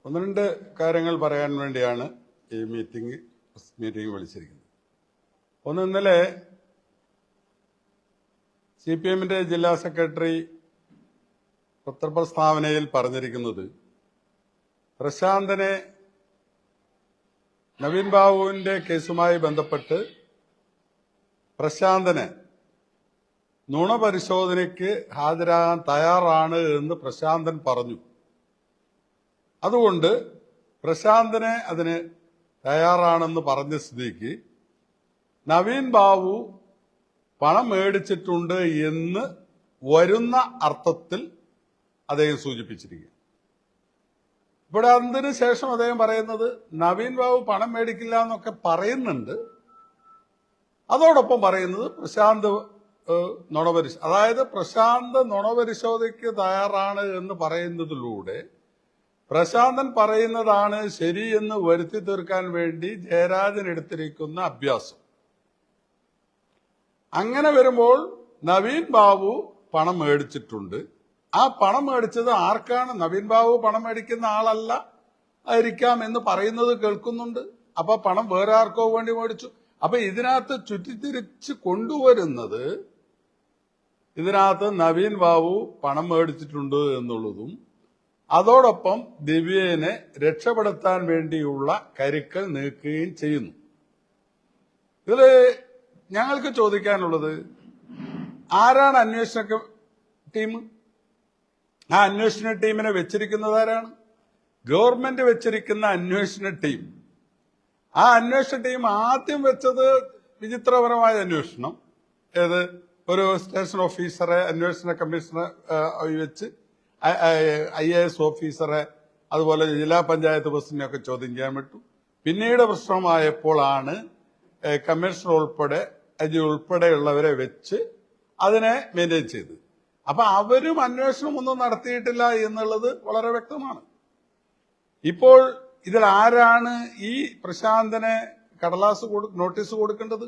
ഒന്ന് രണ്ട് കാര്യങ്ങൾ പറയാൻ വേണ്ടിയാണ് ഈ മീറ്റിംഗ് വിളിച്ചിരിക്കുന്നത്. ഒന്ന്, ഇന്നലെ CPM-ന്റെ ജില്ലാ സെക്രട്ടറി പത്രപ്രസ്താവനയിൽ പറഞ്ഞിരിക്കുന്നത് പ്രശാന്തനെ നവീൻ ബാബുവിന്റെ കേസുമായി ബന്ധപ്പെട്ട് പ്രശാന്തനെ നുണ പരിശോധനയ്ക്ക് ഹാജരാകാൻ തയ്യാറാണ് എന്ന് പ്രശാന്തൻ പറഞ്ഞു. അതുകൊണ്ട് പ്രശാന്തനെ അതിന് തയ്യാറാണെന്ന് പറഞ്ഞ സ്ഥിതിക്ക് നവീൻ ബാബു പണം മേടിച്ചിട്ടുണ്ട് എന്ന് വരുന്ന അർത്ഥത്തിൽ അദ്ദേഹം സൂചിപ്പിച്ചിരിക്കുക. ഇവിടെ അതിന് ശേഷം അദ്ദേഹം പറയുന്നത് നവീൻ ബാബു പണം മേടിക്കില്ല എന്നൊക്കെ പറയുന്നുണ്ട്. അതോടൊപ്പം പറയുന്നത് പ്രശാന്ത് അതായത് പ്രശാന്ത് നുണപരിശോധനയ്ക്ക് തയ്യാറാണ് എന്ന് പറയുന്നതിലൂടെ പ്രശാന്തൻ പറയുന്നതാണ് ശരിയെന്ന് വരുത്തി തീർക്കാൻ വേണ്ടി ജയരാജൻ എടുത്തിരിക്കുന്ന അഭ്യാസം. അങ്ങനെ വരുമ്പോൾ നവീൻ ബാബു പണം മേടിച്ചിട്ടുണ്ട്. ആ പണം മേടിച്ചത് ആർക്കാണ്? നവീൻ ബാബു പണം മേടിക്കുന്ന ആളല്ല ആയിരിക്കാം എന്ന് പറയുന്നത് കേൾക്കുന്നുണ്ട്. അപ്പൊ പണം വേറെ ആർക്കോ വേണ്ടി മേടിച്ചു. അപ്പൊ ഇതിനകത്ത് ചുറ്റിത്തിരിച്ച് കൊണ്ടുവരുന്നത് ഇതിനകത്ത് നവീൻ ബാബു പണം മേടിച്ചിട്ടുണ്ട് എന്നുള്ളതും അതോടൊപ്പം ദിവ്യനെ രക്ഷപ്പെടുത്താൻ വേണ്ടിയുള്ള കരുക്കൾ നീക്കുകയും ചെയ്യുന്നു. ഇതില് ഞങ്ങൾക്ക് ചോദിക്കാനുള്ളത്, ആരാണ് അന്വേഷണ ടീം? ആ അന്വേഷണ ടീമിനെ വെച്ചിരിക്കുന്നത് ആരാണ്? ഗവൺമെന്റ് വെച്ചിരിക്കുന്ന അന്വേഷണ ടീം. ആ അന്വേഷണ ടീം ആദ്യം വെച്ചത് വിചിത്രപരമായ അന്വേഷണം. ഏത്? ഒരു സ്റ്റേഷൻ ഓഫീസറെ അന്വേഷണ കമ്മീഷണറെ വെച്ച് IAS ഓഫീസറെ അതുപോലെ ജില്ലാ പഞ്ചായത്ത് പ്രസിഡന്റിനെയൊക്കെ ചോദ്യം ചെയ്യാൻ വിട്ടു. പിന്നീട് പ്രശ്നമായപ്പോഴാണ് കമ്മീഷണർ ഉൾപ്പെടെയുള്ളവരെ വെച്ച് അതിനെ മെയിൻറ്റെയിൻ ചെയ്ത്. അപ്പൊ അവരും അന്വേഷണം ഒന്നും നടത്തിയിട്ടില്ല എന്നുള്ളത് വളരെ വ്യക്തമാണ്. ഇപ്പോൾ ഇതിൽ ആരാണ് ഈ പ്രശാന്തനെ നോട്ടീസ് കൊടുക്കേണ്ടത്?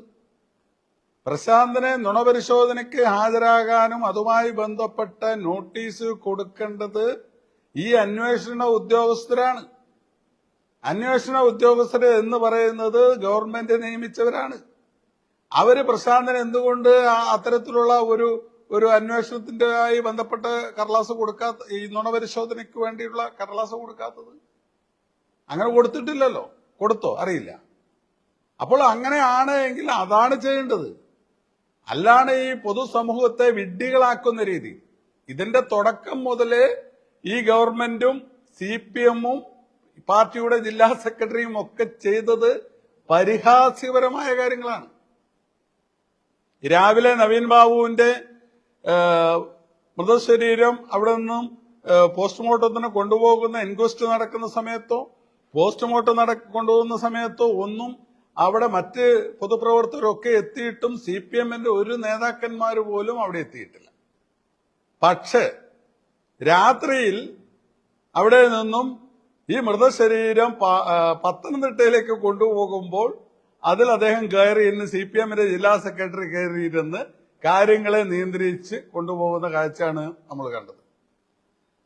പ്രശാന്തനെ നുണപരിശോധനയ്ക്ക് ഹാജരാകാനും അതുമായി ബന്ധപ്പെട്ട നോട്ടീസ് കൊടുക്കേണ്ടത് ഈ അന്വേഷണ ഉദ്യോഗസ്ഥരാണ്. അന്വേഷണ ഉദ്യോഗസ്ഥർ എന്ന് പറയുന്നത് ഗവൺമെന്റ് നിയമിച്ചവരാണ്. അവര് പ്രശാന്തന് എന്തുകൊണ്ട് അത്തരത്തിലുള്ള ഒരു അന്വേഷണത്തിന്റെയായി ബന്ധപ്പെട്ട കടലാസ് കൊടുക്കാത്ത, ഈ നുണപരിശോധനയ്ക്ക് വേണ്ടിയുള്ള കടലാസ് കൊടുക്കാത്തത്? അങ്ങനെ കൊടുത്തിട്ടില്ലല്ലോ. കൊടുത്തോ? അറിയില്ല. അപ്പോൾ അങ്ങനെയാണ് എങ്കിൽ അതാണ് ചെയ്യേണ്ടത്. അല്ലാണ് ഈ പൊതുസമൂഹത്തെ വിഡ്ഢികളാക്കുന്ന രീതി. ഇതിന്റെ തുടക്കം മുതലേ ഈ ഗവൺമെന്റും CPM-ഉം പാർട്ടിയുടെ ജില്ലാ സെക്രട്ടറിയും ഒക്കെ ചെയ്തത് പരിഹാസ്യപരമായ കാര്യങ്ങളാണ്. രാവിലെ നവീൻ ബാബുവിന്റെ മൃതശരീരം അവിടെ നിന്നും പോസ്റ്റ്മോർട്ടത്തിന് കൊണ്ടുപോകുന്ന ഇൻക്വസ്റ്റ് നടക്കുന്ന സമയത്തോ പോസ്റ്റ്മോർട്ടം കൊണ്ടുപോകുന്ന സമയത്തോ ഒന്നും അവിടെ മറ്റ് പൊതുപ്രവർത്തകരൊക്കെ എത്തിയിട്ടും CPM-ന്റെ ഒരു നേതാക്കന്മാർ പോലും അവിടെ എത്തിയിട്ടില്ല. പക്ഷേ രാത്രിയിൽ അവിടെ നിന്നും ഈ മൃതശരീരം പത്തനംതിട്ടയിലേക്ക് കൊണ്ടുപോകുമ്പോൾ അതിൽ അദ്ദേഹം കയറിയിരുന്ന് CPM-ന്റെ ജില്ലാ സെക്രട്ടറി കയറിയിരുന്ന് കാര്യങ്ങളെ നിയന്ത്രിച്ച് കൊണ്ടുപോകുന്ന കാഴ്ചയാണ് നമ്മൾ കണ്ടത്.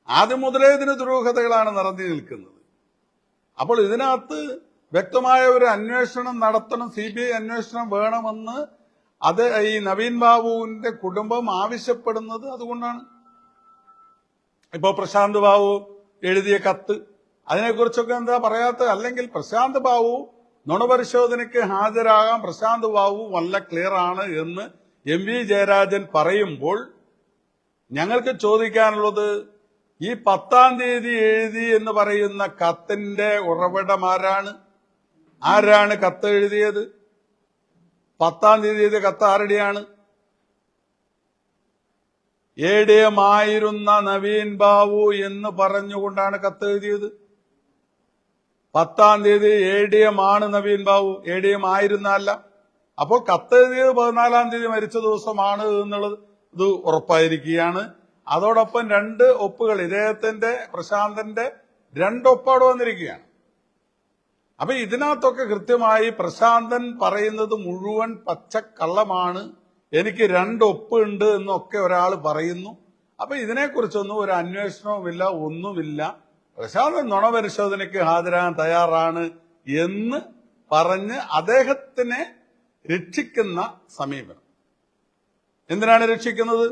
ആദ്യം മുതലേ ഇതിന് ദുരൂഹതകളാണ് നിറഞ്ഞു നിൽക്കുന്നത്. അപ്പോൾ ഇതിനകത്ത് വ്യക്തമായ ഒരു അന്വേഷണം നടത്തണം, CBI അന്വേഷണം വേണമെന്ന് അത് ഈ നവീൻ ബാബുവിന്റെ കുടുംബം ആവശ്യപ്പെടുന്നത് അതുകൊണ്ടാണ്. ഇപ്പോ പ്രശാന്ത് ബാബു എഴുതിയ കത്ത്, അതിനെക്കുറിച്ചൊക്കെ എന്താ പറയാത്ത? അല്ലെങ്കിൽ പ്രശാന്ത് ബാബു നുണപരിശോധനയ്ക്ക് ഹാജരാകാൻ പ്രശാന്ത് ബാബു വല്ല ക്ലിയർ ആണ് എന്ന് MV ജയരാജൻ പറയുമ്പോൾ ഞങ്ങൾക്ക് ചോദിക്കാനുള്ളത്, ഈ 10-ാം തീയതി എഴുതി എന്ന് പറയുന്ന കത്തിന്റെ ഉറവിടം ആരാണ്? ആരാണ് കത്ത് എഴുതിയത്? 10-ാം തീയതി എഴുതിയ കത്ത് ആരുടെയാണ്? ADM ആയിരുന്ന നവീൻ ബാബു എന്ന് പറഞ്ഞുകൊണ്ടാണ് കത്ത് എഴുതിയത്. 10-ാം തീയതി ADM ആണ് നവീൻ ബാബു, ADM ആയിരുന്നല്ല. അപ്പോൾ കത്ത് എഴുതിയത് 14-ാം തീയതി മരിച്ച ദിവസമാണ് എന്നുള്ളത് ഇത് ഉറപ്പായിരിക്കുകയാണ്. അതോടൊപ്പം 2 ഒപ്പുകൾ, ഇദ്ദേഹത്തിന്റെ പ്രശാന്തന്റെ 2 ഒപ്പാട് വന്നിരിക്കുകയാണ്. അപ്പൊ ഇതിനകത്തൊക്കെ കൃത്യമായി പ്രശാന്തൻ പറയുന്നത് മുഴുവൻ പച്ചക്കള്ളമാണ്, എനിക്ക് 2 ഒപ്പ് ഉണ്ട് എന്നൊക്കെ ഒരാൾ പറയുന്നു. അപ്പൊ ഇതിനെക്കുറിച്ചൊന്നും ഒരു അന്വേഷണവുമില്ല, ഒന്നുമില്ല. പ്രശാന്തൻ നുണപരിശോധനയ്ക്ക് ഹാജരാകാൻ തയ്യാറാണ് എന്ന് പറഞ്ഞ് അദ്ദേഹത്തിനെ രക്ഷിക്കുന്ന സമീപനം. എന്തിനാണ് രക്ഷിക്കുന്നത്?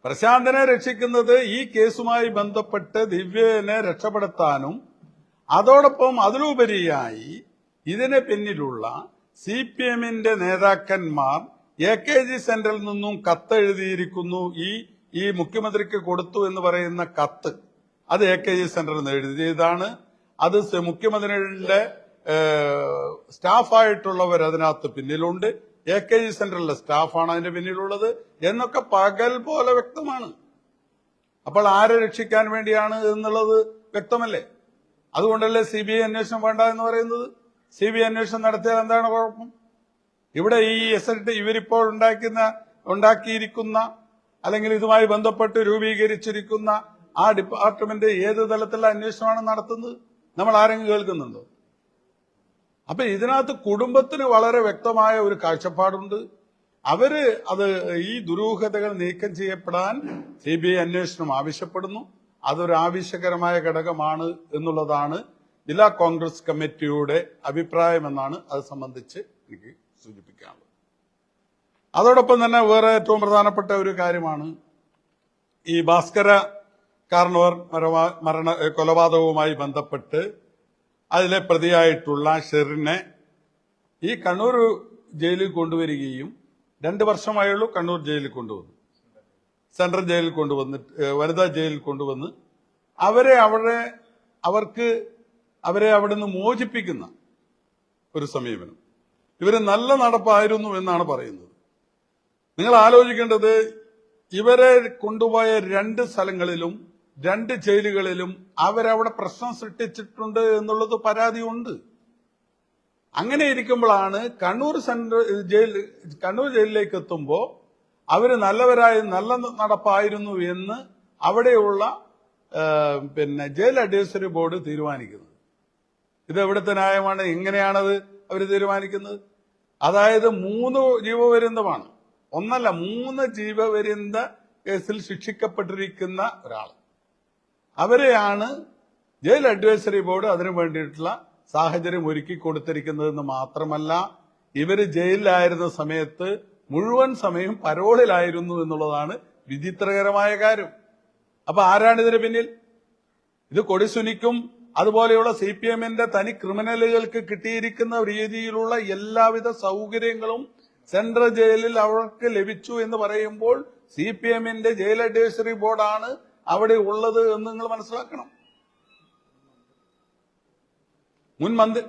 പ്രശാന്തനെ രക്ഷിക്കുന്നത് ഈ കേസുമായി ബന്ധപ്പെട്ട് ദിവ്യനെ രക്ഷപ്പെടുത്താനും അതോടൊപ്പം അതിലുപരിയായി ഇതിന് പിന്നിലുള്ള CPM-ന്റെ നേതാക്കന്മാർ AKG സെന്ററിൽ നിന്നും കത്തെഴുതിയിരിക്കുന്നു. ഈ മുഖ്യമന്ത്രിക്ക് കൊടുത്തു എന്ന് പറയുന്ന കത്ത് അത് AKG സെന്ററിൽ നിന്ന് എഴുതിയതാണ്. അത് മുഖ്യമന്ത്രിയുടെ സ്റ്റാഫായിട്ടുള്ളവർ അതിനകത്ത് പിന്നിലുണ്ട്. AKG സെന്ററിലെ സ്റ്റാഫാണ് അതിന്റെ പിന്നിലുള്ളത് എന്നൊക്കെ പകൽ പോലെ വ്യക്തമാണ്. അപ്പോൾ ആരെ രക്ഷിക്കാൻ വേണ്ടിയാണ് എന്നുള്ളത് വ്യക്തമല്ലേ? അതുകൊണ്ടല്ലേ CBI അന്വേഷണം വേണ്ട എന്ന് പറയുന്നത്. CBI അന്വേഷണം നടത്തിയാൽ എന്താണ് കുഴപ്പം? ഇവിടെ ഈ SIT ഇവരിപ്പോൾ ഉണ്ടാക്കിയിരിക്കുന്ന അല്ലെങ്കിൽ ഇതുമായി ബന്ധപ്പെട്ട് രൂപീകരിച്ചിരിക്കുന്ന ആ ഡിപ്പാർട്ട്മെന്റ് ഏത് തലത്തിലുള്ള അന്വേഷണമാണ് നടത്തുന്നത്? നമ്മൾ ആരെങ്കിലും കേൾക്കുന്നുണ്ടോ? അപ്പൊ ഇതിനകത്ത് കുടുംബത്തിന് വളരെ വ്യക്തമായ ഒരു കാഴ്ചപ്പാടുണ്ട്. അവര് ഈ ദുരൂഹതകൾ നീക്കം ചെയ്യപ്പെടാൻ CBI അന്വേഷണം ആവശ്യപ്പെടുന്നു. അതൊരു ആവശ്യകരമായ ഘടകമാണ് എന്നുള്ളതാണ് ജില്ലാ കോൺഗ്രസ് കമ്മിറ്റിയുടെ അഭിപ്രായമെന്നാണ് അത് സംബന്ധിച്ച് എനിക്ക് സൂചിപ്പിക്കാനുള്ളത്. അതോടൊപ്പം തന്നെ വേറെ ഏറ്റവും പ്രധാനപ്പെട്ട ഒരു കാര്യമാണ് ഈ ഭാസ്കര കാർണവർ കൊലപാതകവുമായി ബന്ധപ്പെട്ട് അതിലെ പ്രതിയായിട്ടുള്ള ഷെറിനെ ഈ കണ്ണൂർ ജയിലിൽ കൊണ്ടുവരികയും 2 വർഷമായുള്ളൂ കണ്ണൂർ ജയിലിൽ കൊണ്ടുവന്നു, സെൻട്രൽ ജയിലിൽ കൊണ്ടുവന്നിട്ട് വനിതാ ജയിലിൽ കൊണ്ടുവന്ന് അവരെ അവിടുന്ന് മോചിപ്പിക്കുന്ന ഒരു സമീപനം. ഇവര് നല്ല നടപ്പായിരുന്നു എന്നാണ് പറയുന്നത്. നിങ്ങൾ ആലോചിക്കേണ്ടത്, ഇവരെ കൊണ്ടുപോയ 2 സ്ഥലങ്ങളിലും 2 ജയിലുകളിലും അവരവിടെ പ്രശ്നം സൃഷ്ടിച്ചിട്ടുണ്ട് എന്നുള്ളത് പരാതിയുണ്ട്. അങ്ങനെ ഇരിക്കുമ്പോഴാണ് കണ്ണൂർ ജയിലിലേക്ക് എത്തുമ്പോൾ അവര് നല്ല നടപ്പായിരുന്നു എന്ന് അവിടെയുള്ള ജയിൽ അഡ്വൈസറി ബോർഡ് തീരുമാനിക്കുന്നത്. ഇത് എവിടുത്തെ ന്യായമാണ്? എങ്ങനെയാണത് അവർ തീരുമാനിക്കുന്നത്? അതായത് 3 ജീവപര്യന്തമാണ്, ഒന്നല്ല 3 ജീവപര്യന്ത കേസിൽ ശിക്ഷിക്കപ്പെട്ടിരിക്കുന്ന ഒരാൾ. അവരെയാണ് ജയിൽ അഡ്വൈസറി ബോർഡ് അതിനു വേണ്ടിയിട്ടുള്ള സാഹചര്യം ഒരുക്കി കൊടുത്തിരിക്കുന്നതെന്ന് മാത്രമല്ല, ഇവര് ജയിലിലായിരുന്ന സമയത്ത് മുഴുവൻ സമയം പരോളിലായിരുന്നു എന്നുള്ളതാണ് വിചിത്രകരമായ കാര്യം. അപ്പൊ ആരാണ് ഇതിന് പിന്നിൽ? ഇത് കൊടിസുനിക്കും അതുപോലെയുള്ള CPM-ന്റെ തനി ക്രിമിനലുകൾക്ക് കിട്ടിയിരിക്കുന്ന രീതിയിലുള്ള എല്ലാവിധ സൗകര്യങ്ങളും സെൻട്രൽ ജയിലിൽ അവർക്ക് ലഭിച്ചു എന്ന് പറയുമ്പോൾ CPM-ന്റെ ജയിൽ അഡ്വൈസറി ബോർഡാണ് അവിടെ ഉള്ളത് എന്ന് നിങ്ങൾ മനസ്സിലാക്കണം. മുൻ മന്ത്രി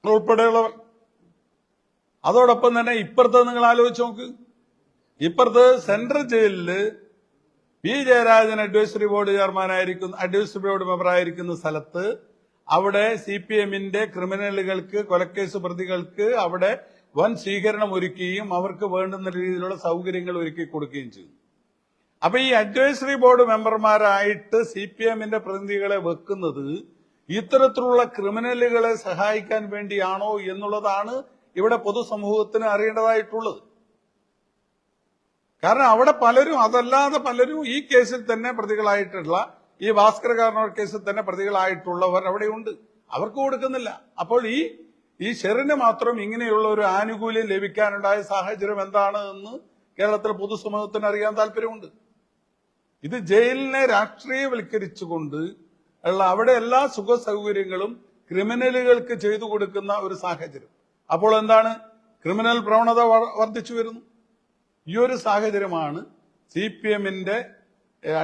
ഉൾപ്പെടെയുള്ളവർ. അതോടൊപ്പം തന്നെ ഇപ്പുറത്ത് നിങ്ങൾ ആലോചിച്ച് നോക്ക്, ഇപ്പുറത്ത് സെൻട്രൽ ജയിലില് P. Jayarajan advisory board advisory board മെമ്പറായിരിക്കുന്ന സ്ഥലത്ത് അവിടെ CPM-ന്റെ ക്രിമിനലുകൾക്ക്, കൊലക്കേസ് പ്രതികൾക്ക് അവിടെ വൻ സ്വീകരണം ഒരുക്കുകയും അവർക്ക് വേണ്ടുന്ന രീതിയിലുള്ള സൗകര്യങ്ങൾ ഒരുക്കി കൊടുക്കുകയും ചെയ്തു. അപ്പൊ ഈ അഡ്വൈസറി ബോർഡ് മെമ്പർമാരായിട്ട് CPM-ന്റെ പ്രതിനിധികളെ വെക്കുന്നത് ഇത്തരത്തിലുള്ള ക്രിമിനലുകളെ സഹായിക്കാൻ വേണ്ടിയാണോ എന്നുള്ളതാണ് ഇവിടെ പൊതുസമൂഹത്തിന് അറിയേണ്ടതായിട്ടുള്ളത്. കാരണം അവിടെ അതല്ലാതെ പലരും ഈ കേസിൽ തന്നെ പ്രതികളായിട്ടുള്ള, ഈ ഭാസ്കര കാർണവർ കേസിൽ തന്നെ പ്രതികളായിട്ടുള്ളവർ അവിടെയുണ്ട്. അവർക്ക് കൊടുക്കുന്നില്ല. അപ്പോൾ ഈ ഷെറിന് മാത്രം ഇങ്ങനെയുള്ള ഒരു ആനുകൂല്യം ലഭിക്കാനുണ്ടായ സാഹചര്യം എന്താണ് എന്ന് കേരളത്തിലെ പൊതുസമൂഹത്തിന് അറിയാൻ താല്പര്യമുണ്ട്. ഇത് ജയിലിനെ രാഷ്ട്രീയവൽക്കരിച്ചുകൊണ്ട് ഉള്ള അവിടെ എല്ലാ സുഖ സൗകര്യങ്ങളും ക്രിമിനലുകൾക്ക് ചെയ്തു കൊടുക്കുന്ന ഒരു സാഹചര്യം. അപ്പോൾ എന്താണ്? ക്രിമിനൽ പ്രവണത വർദ്ധിച്ചു വരുന്നു. ഈ ഒരു സാഹചര്യമാണ് CPM-ന്റെ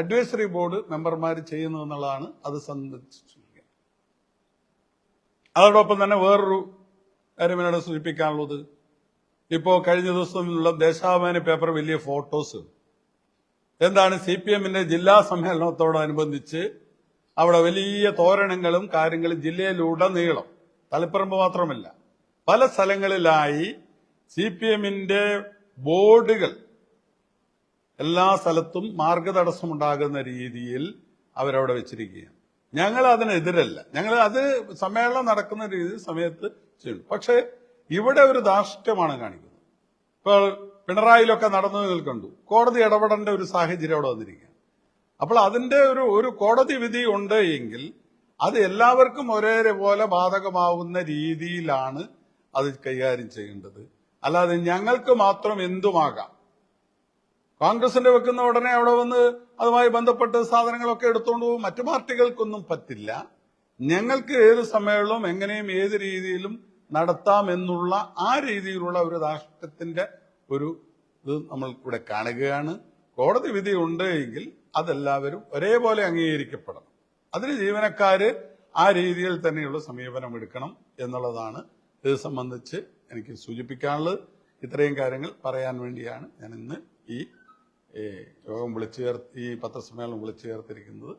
അഡ്വൈസറി ബോർഡ് മെമ്പർമാർ ചെയ്യുന്നതെന്നുള്ളതാണ് അത് സംബന്ധിച്ചിരിക്കുന്നത്. അതോടൊപ്പം തന്നെ വേറൊരു കാര്യം എന്നോട് സൂചിപ്പിക്കാനുള്ളത്, ഇപ്പോ കഴിഞ്ഞ ദിവസമുള്ള ദേശാഭിമാനി പേപ്പർ വലിയ ഫോട്ടോസ് എന്താണ് CPM-ന്റെ ജില്ലാ സമ്മേളനത്തോടനുബന്ധിച്ച് അവിടെ വലിയ തോരണങ്ങളും കാര്യങ്ങളും ജില്ലയിലുടനീളം, തളിപ്പറമ്പ് മാത്രമല്ല പല സ്ഥലങ്ങളിലായി CPM-ന്റെ ബോർഡുകൾ എല്ലാ സ്ഥലത്തും മാർഗതടസ്സമുണ്ടാകുന്ന രീതിയിൽ അവരവിടെ വെച്ചിരിക്കുകയാണ്. ഞങ്ങൾ അതിനെതിരല്ല, ഞങ്ങൾ അത് സമ്മേളനം നടക്കുന്ന സമയത്ത് ചെയ്യും. പക്ഷെ ഇവിടെ ഒരു ധാർഷ്ട്യമാണ് കാണിക്കുന്നത്. ഇപ്പോൾ പിണറായിലൊക്കെ നടന്നത് കണ്ടു. കോടതി ഇടപെടേണ്ട ഒരു സാഹചര്യം അവിടെ വന്നിരിക്കുകയാണ്. അപ്പോൾ അതിന്റെ ഒരു കോടതി വിധി ഉണ്ട് എങ്കിൽ അത് എല്ലാവർക്കും ഒരേപോലെ ബാധകമാവുന്ന രീതിയിലാണ് അത് കൈകാര്യം ചെയ്യേണ്ടത്. അല്ലാതെ ഞങ്ങൾക്ക് മാത്രം എന്തുമാകാം. കോൺഗ്രസിന്റെ വെക്കുന്ന ഉടനെ അവിടെ വന്ന് അതുമായി ബന്ധപ്പെട്ട് സാധനങ്ങളൊക്കെ എടുത്തുകൊണ്ട് പോകും. മറ്റു പാർട്ടികൾക്കൊന്നും പറ്റില്ല. ഞങ്ങൾക്ക് ഏത് സമ്മേളനവും എങ്ങനെയും ഏത് രീതിയിലും നടത്താമെന്നുള്ള ആ രീതിയിലുള്ള ഒരു രാഷ്ട്രത്തിന്റെ ഒരു ഇത് നമ്മൾ ഇവിടെ കാണുകയാണ്. കോടതി വിധി ഉണ്ട് എങ്കിൽ അതെല്ലാവരും ഒരേപോലെ അംഗീകരിക്കപ്പെടണം. അതിന് ജീവനക്കാര് ആ രീതിയിൽ തന്നെയുള്ള സമീപനം എടുക്കണം എന്നുള്ളതാണ് ഇത് സംബന്ധിച്ച് എനിക്ക് സൂചിപ്പിക്കാനുള്ളത്. ഇത്രയും കാര്യങ്ങൾ പറയാൻ വേണ്ടിയാണ് ഞാൻ ഇന്ന് ഈ യോഗം ഈ പത്രസമ്മേളനം വിളിച്ചു ചേർത്തിരിക്കുന്നത്.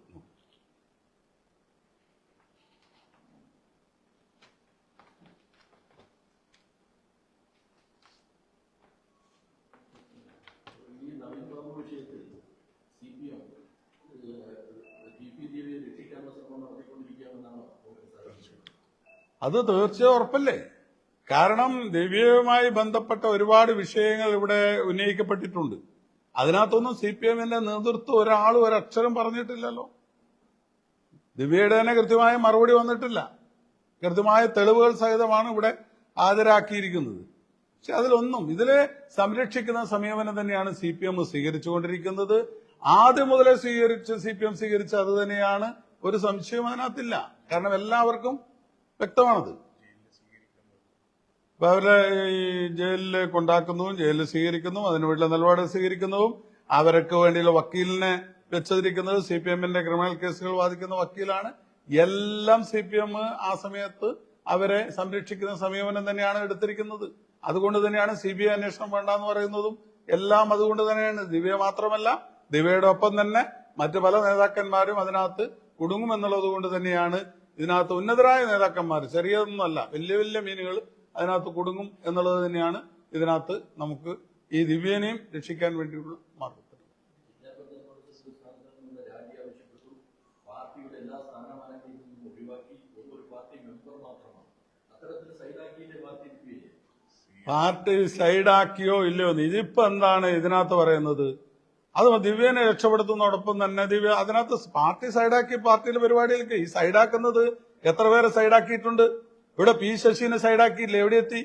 അത് തീർച്ചയായും ഉറപ്പല്ലേ? കാരണം ദിവ്യയുമായി ബന്ധപ്പെട്ട ഒരുപാട് വിഷയങ്ങൾ ഇവിടെ ഉന്നയിക്കപ്പെട്ടിട്ടുണ്ട്. അതിനകത്തൊന്നും CPM-ന്റെ നേതൃത്വം ഒരാളും ഒരക്ഷരം പറഞ്ഞിട്ടില്ലല്ലോ. ദിവ്യയുടെ തന്നെ കൃത്യമായ മറുപടി വന്നിട്ടില്ല. കൃത്യമായ തെളിവുകൾ സഹിതമാണ് ഇവിടെ ഹാജരാക്കിയിരിക്കുന്നത്. പക്ഷെ അതിലൊന്നും ഇതിലെ സംരക്ഷിക്കുന്ന സമീപനം തന്നെയാണ് CPM സ്വീകരിച്ചുകൊണ്ടിരിക്കുന്നത്. ആദ്യം മുതലേ CPM സ്വീകരിച്ച അത് തന്നെയാണ്. ഒരു സംശയവും അതിനകത്തില്ല. കാരണം എല്ലാവർക്കും വ്യക്തമാണത്. അപ്പൊ അവരെ ഈ ജയിലിൽ കൊണ്ടാക്കുന്നതും ജയിലിൽ സ്വീകരിക്കുന്നതും അതിനുവേണ്ടിയുള്ള നിലപാട് സ്വീകരിക്കുന്നതും അവർക്ക് വേണ്ടിയുള്ള വക്കീലിനെ വെച്ചിരിക്കുന്നത് CPM-ന്റെ ക്രിമിനൽ കേസുകൾ വാദിക്കുന്ന വക്കീലാണ്. എല്ലാം CPM ആ സമയത്ത് അവരെ സംരക്ഷിക്കുന്ന സമീപനം തന്നെയാണ് എടുത്തിരിക്കുന്നത്. അതുകൊണ്ട് തന്നെയാണ് CBI അന്വേഷണം വേണ്ടെന്ന് പറയുന്നതും എല്ലാം അതുകൊണ്ട് തന്നെയാണ്. ദിവ്യ മാത്രമല്ല, ദിവ്യയുടെ ഒപ്പം തന്നെ മറ്റു പല നേതാക്കന്മാരും അതിനകത്ത് കുടുങ്ങുമെന്നുള്ളത് കൊണ്ട് തന്നെയാണ് ഇതിനകത്ത് ഉന്നതരായ നേതാക്കന്മാർ, ചെറിയതൊന്നുമല്ല, വലിയ വലിയ മീനുകൾ അതിനകത്ത് കുടുങ്ങും എന്നുള്ളത് തന്നെയാണ് ഇതിനകത്ത് നമുക്ക് ഈ ദിവ്യനെയും രക്ഷിക്കാൻ വേണ്ടിയുള്ള മാർഗം. പാർട്ടി സൈഡാക്കിയോ ഇല്ലയോ ഇതിപ്പോ എന്താണ് ഇതിനകത്ത് പറയുന്നത്? അത് ദിവ്യനെ രക്ഷപ്പെടുത്തുന്നതോടൊപ്പം തന്നെ ദിവ്യ അതിനകത്ത് പാർട്ടി സൈഡാക്കി പാർട്ടിയിലെ പരിപാടികൾക്ക് ഈ സൈഡാക്കുന്നത് എത്ര പേരെ സൈഡാക്കിയിട്ടുണ്ട്. ഇവിടെ P ശശിനെ സൈഡാക്കിയില്ലേ? എവിടെ എത്തി?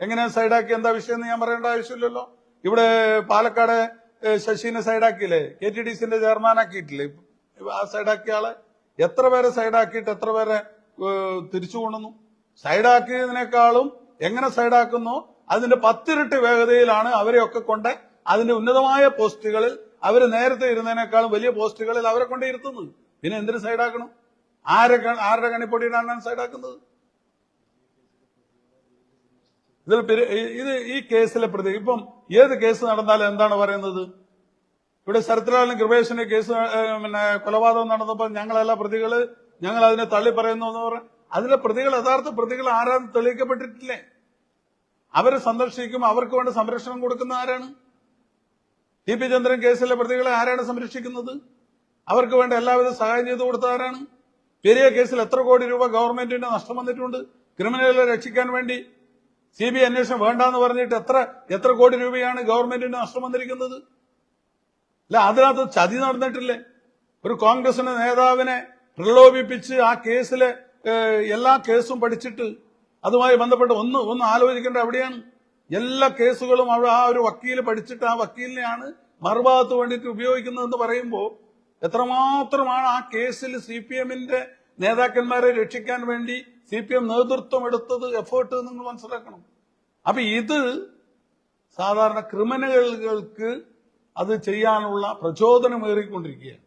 എങ്ങനെ സൈഡാക്കി? എന്താ വിഷയം എന്ന് ഞാൻ പറയേണ്ട ആവശ്യമില്ലല്ലോ. ഇവിടെ പാലക്കാട് ശശിനെ സൈഡാക്കിയില്ലേ? KTDCന്റെ ചെയർമാനാക്കിയിട്ടില്ലേ? ആ സൈഡാക്കിയ ആളെ എത്ര പേരെ സൈഡാക്കിയിട്ട് എത്ര പേരെ തിരിച്ചു കൊണ്ടുവന്നു? സൈഡാക്കിയതിനേക്കാളും എങ്ങനെ സൈഡാക്കുന്നോ അതിന്റെ 10 ഇരട്ടി വേഗതയിലാണ് അവരെയൊക്കെ കൊണ്ട് അതിന്റെ ഉന്നതമായ പോസ്റ്റുകളിൽ അവർ നേരത്തെ ഇരുന്നതിനേക്കാളും വലിയ പോസ്റ്റുകളിൽ അവരെ കൊണ്ട് ഇരുത്തുന്നത്. പിന്നെ എന്തിനു സൈഡാക്കണം? ആരുടെ കണിപ്പൊടിയിലാണ് സൈഡാക്കുന്നത്? ഇത് ഈ കേസിലെ പ്രതി ഇപ്പം ഏത് കേസ് നടന്നാലും എന്താണ് പറയുന്നത്? ഇവിടെ ശരത്ലാലിനും കൃപേഷിന്റെ കേസ് കൊലപാതകം നടന്നപ്പോൾ ഞങ്ങളെല്ലാ പ്രതികള് ഞങ്ങൾ അതിനെ തള്ളി പറയുന്നു എന്ന് പറഞ്ഞാൽ അതിലെ പ്രതികൾ യഥാർത്ഥ പ്രതികൾ ആരാന്ന് തെളിയിക്കപ്പെട്ടിട്ടില്ലേ? അവരെ സന്ദർശിക്കും, അവർക്ക് വേണ്ട സംരക്ഷണം കൊടുക്കുന്ന ആരാണ്? TP ചന്ദ്രൻ കേസിലെ പ്രതികളെ ആരാണ് സംരക്ഷിക്കുന്നത്? അവർക്ക് വേണ്ട എല്ലാവിധ സഹായം ചെയ്തു കൊടുത്ത ആരാണ്? പെരിയ കേസിൽ എത്ര കോടി രൂപ ഗവൺമെന്റിന് നഷ്ടം വന്നിട്ടുണ്ട്? ക്രിമിനലുകളെ രക്ഷിക്കാൻ വേണ്ടി CBI അന്വേഷണം വേണ്ടാന്ന് പറഞ്ഞിട്ട് എത്ര കോടി രൂപയാണ് ഗവൺമെന്റിന് നഷ്ടം വന്നിരിക്കുന്നത്? അല്ല, അതിനകത്ത് ചതി നടന്നിട്ടില്ലേ? ഒരു കോൺഗ്രസിന്റെ നേതാവിനെ പ്രലോഭിപ്പിച്ച് ആ കേസിലെ എല്ലാ കേസും പഠിച്ചിട്ട് അതുമായി ബന്ധപ്പെട്ട് ഒന്ന് ആലോചിക്കേണ്ട എവിടെയാണ്? എല്ലാ കേസുകളും അവിടെ ആ ഒരു വക്കീല് പഠിച്ചിട്ട് ആ വക്കീലിനെയാണ് മറുഭാഗത്ത് വേണ്ടിയിട്ട് ഉപയോഗിക്കുന്നതെന്ന് പറയുമ്പോൾ എത്രമാത്രമാണ് ആ കേസിൽ CPM-ന്റെ നേതാക്കന്മാരെ രക്ഷിക്കാൻ വേണ്ടി CPM നേതൃത്വം എടുത്തത് എഫേർട്ട് നിങ്ങൾ മനസ്സിലാക്കണം. അപ്പൊ ഇത് സാധാരണ ക്രിമിനലുകൾക്ക് അത് ചെയ്യാനുള്ള പ്രചോദനമേറിക്കൊണ്ടിരിക്കുകയാണ്.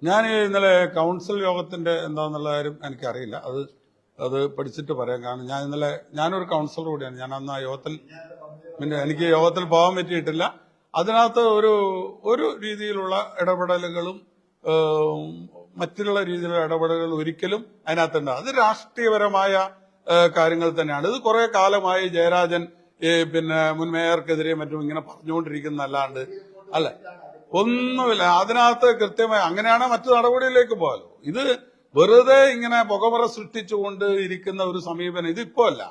ഞാൻ ഇന്നലെ കൗൺസിൽ യോഗത്തിന്റെ എന്താന്നുള്ള കാര്യം എനിക്കറിയില്ല. അത് പഠിച്ചിട്ട് പറയാം. കാരണം ഞാനൊരു കൗൺസിലർ കൂടിയാണ്. ഞാൻ അന്ന് ആ യോഗത്തിൽ എനിക്ക് യോഗത്തിൽ പോകാൻ പറ്റിയിട്ടില്ല. അതിനകത്ത് ഒരു രീതിയിലുള്ള ഇടപെടലുകളും മറ്റുള്ള രീതിയിലുള്ള ഇടപെടലുകൾ ഒരിക്കലും അതിനകത്തുണ്ട്. അത് രാഷ്ട്രീയപരമായ കാര്യങ്ങൾ തന്നെയാണ്. ഇത് കുറെ കാലമായി ജയരാജൻ മുൻ മേയർക്കെതിരെ മറ്റും ഇങ്ങനെ പറഞ്ഞുകൊണ്ടിരിക്കുന്നല്ലാണ്ട് അല്ല ഒന്നുമില്ല. അതിനകത്ത് കൃത്യമായി അങ്ങനെയാണ് മറ്റു നടപടിയിലേക്ക് പോകാലോ. ഇത് വെറുതെ ഇങ്ങനെ പുകമറ സൃഷ്ടിച്ചുകൊണ്ട് ഇരിക്കുന്ന ഒരു സമീപനം ഇതിപ്പോ അല്ല.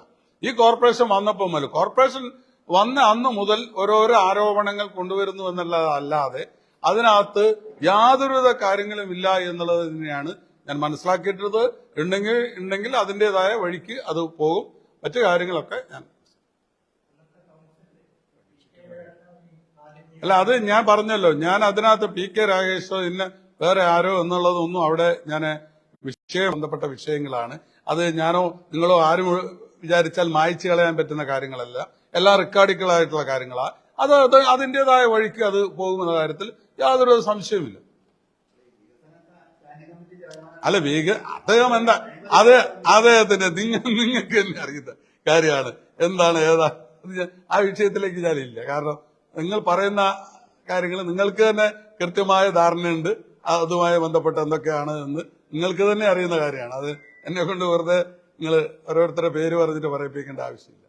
ഈ കോർപ്പറേഷൻ വന്നപ്പോൾ മുതൽ, കോർപ്പറേഷൻ വന്ന അന്ന് മുതൽ ഓരോരോ ആരോപണങ്ങൾ കൊണ്ടുവരുന്നു എന്നുള്ളതല്ലാതെ അതിനകത്ത് യാതൊരുവിധ കാര്യങ്ങളും ഇല്ല എന്നുള്ളത് തന്നെയാണ് ഞാൻ മനസ്സിലാക്കിയിട്ടുള്ളത്. ഉണ്ടെങ്കിൽ അതിൻ്റെതായ വഴിക്ക് അത് പോകും. മറ്റു കാര്യങ്ങളൊക്കെ അല്ല, അത് ഞാൻ പറഞ്ഞല്ലോ, ഞാൻ അതിനകത്ത് PK രാഗേഷോ ഇന്ന വേറെ ആരോ എന്നുള്ളതൊന്നും അവിടെ ഞാൻ ബന്ധപ്പെട്ട വിഷയങ്ങളാണ്. അത് ഞാനോ നിങ്ങളോ ആരും വിചാരിച്ചാൽ മായ്ച്ചു കളയാൻ പറ്റുന്ന കാര്യങ്ങളല്ല. എല്ലാം റെക്കോർഡിക്കലായിട്ടുള്ള കാര്യങ്ങളാണ്. അത് അതിൻ്റെതായ വഴിക്ക് അത് പോകുമെന്ന കാര്യത്തിൽ യാതൊരു സംശയവുമില്ല. അല്ല, അദ്ദേഹം എന്താ അദ്ദേഹത്തിന്റെ നിങ്ങൾക്ക് തന്നെ അറിയുന്ന കാര്യമാണ് എന്താണ് ഏതാ. ആ വിഷയത്തിലേക്ക് ഞാനില്ല. കാരണം നിങ്ങൾ പറയുന്ന കാര്യങ്ങൾ നിങ്ങൾക്ക് തന്നെ കൃത്യമായ ധാരണയുണ്ട്. അതുമായി ബന്ധപ്പെട്ട് എന്തൊക്കെയാണ് എന്ന് നിങ്ങൾക്ക് തന്നെ അറിയുന്ന കാര്യമാണ്. അത് എന്നെ കൊണ്ട് വെറുതെ നിങ്ങൾ ഓരോരുത്തരുടെ പേര് പറഞ്ഞിട്ട് പറയിപ്പിക്കേണ്ട ആവശ്യമില്ല.